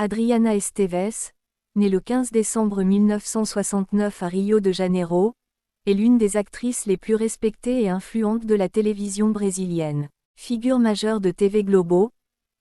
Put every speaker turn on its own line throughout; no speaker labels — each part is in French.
Adriana Esteves, née le 15 décembre 1969 à Rio de Janeiro, est l'une des actrices les plus respectées et influentes de la télévision brésilienne. Figure majeure de TV Globo,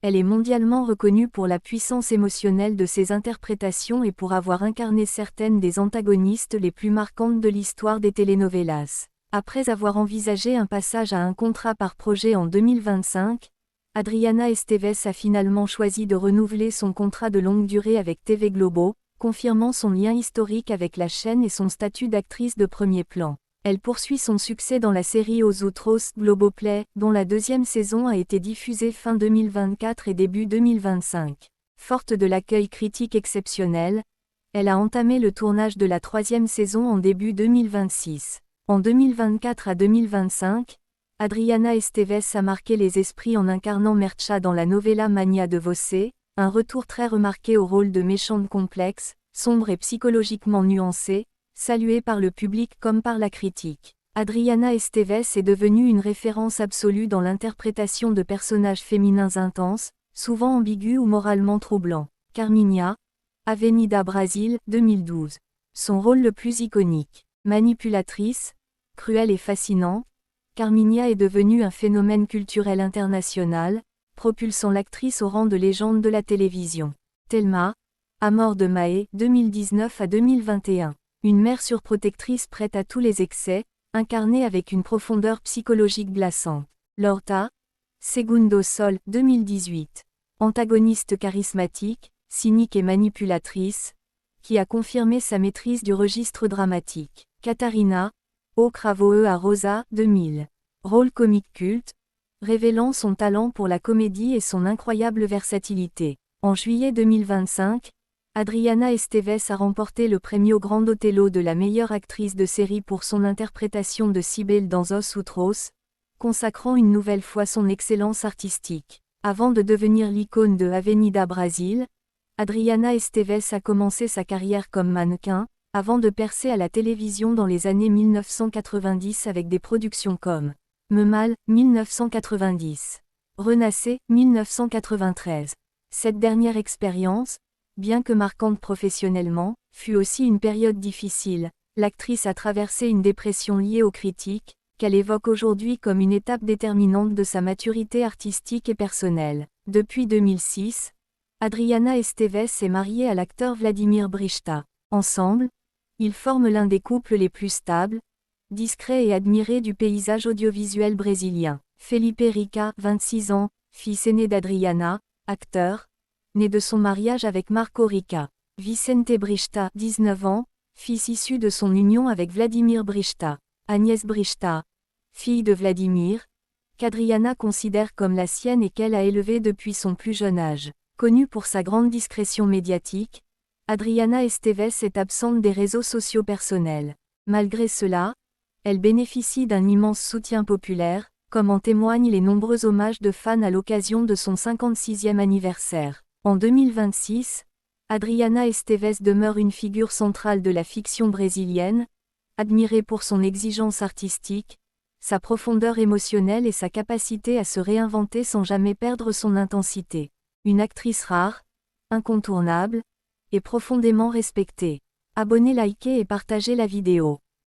elle est mondialement reconnue pour la puissance émotionnelle de ses interprétations et pour avoir incarné certaines des antagonistes les plus marquantes de l'histoire des telenovelas. Après avoir envisagé un passage à un contrat par projet en 2025, Adriana Esteves a finalement choisi de renouveler son contrat de longue durée avec TV Globo, confirmant son lien historique avec la chaîne et son statut d'actrice de premier plan. Elle poursuit son succès dans la série Os Outros Globoplay, dont la deuxième saison a été diffusée fin 2024 et début 2025. Forte de l'accueil critique exceptionnel, elle a entamé le tournage de la troisième saison en début 2026. En 2024 à 2025, Adriana Esteves a marqué les esprits en incarnant Mercha dans la novela Mania de Você, un retour très remarqué au rôle de méchante complexe, sombre et psychologiquement nuancée, saluée par le public comme par la critique. Adriana Esteves est devenue une référence absolue dans l'interprétation de personnages féminins intenses, souvent ambigus ou moralement troublants. Carminha, Avenida Brasil, 2012. Son rôle le plus iconique. Manipulatrice, cruelle et fascinante, Carminha est devenue un phénomène culturel international, propulsant l'actrice au rang de légende de la télévision. Thelma, Amor de Mae, 2019 à 2021. Une mère surprotectrice prête à tous les excès, incarnée avec une profondeur psychologique glaçante. Lorta, Segundo Sol, 2018. Antagoniste charismatique, cynique et manipulatrice, qui a confirmé sa maîtrise du registre dramatique. Catarina, O Cravo a Rosa, 2000. Rôle comique culte, révélant son talent pour la comédie et son incroyable versatilité. En juillet 2025, Adriana Esteves a remporté le Premio Grand Otelo de la meilleure actrice de série pour son interprétation de Cybele dans Os Outros, consacrant une nouvelle fois son excellence artistique. Avant de devenir l'icône de Avenida Brasil, Adriana Esteves a commencé sa carrière comme mannequin, avant de percer à la télévision dans les années 1990 avec des productions comme Memal, 1990. Renaissez, 1993. Cette dernière expérience, bien que marquante professionnellement, fut aussi une période difficile. L'actrice a traversé une dépression liée aux critiques, qu'elle évoque aujourd'hui comme une étape déterminante de sa maturité artistique et personnelle. Depuis 2006, Adriana Esteves est mariée à l'acteur Vladimir Brista. Ensemble, ils forment l'un des couples les plus stables, discrets et admirés du paysage audiovisuel brésilien. Felipe Rica, 26 ans, fils aîné d'Adriana, acteur, né de son mariage avec Marco Rica. Vicente Brista, 19 ans, fils issu de son union avec Vladimir Brista. Agnès Brista, fille de Vladimir, qu'Adriana considère comme la sienne et qu'elle a élevée depuis son plus jeune âge. Connue pour sa grande discrétion médiatique, Adriana Esteves est absente des réseaux sociaux personnels. Malgré cela, elle bénéficie d'un immense soutien populaire, comme en témoignent les nombreux hommages de fans à l'occasion de son 56e anniversaire. En 2026, Adriana Esteves demeure une figure centrale de la fiction brésilienne, admirée pour son exigence artistique, sa profondeur émotionnelle et sa capacité à se réinventer sans jamais perdre son intensité. Une actrice rare, incontournable, et profondément respectée. Abonnez, likez et partagez la vidéo.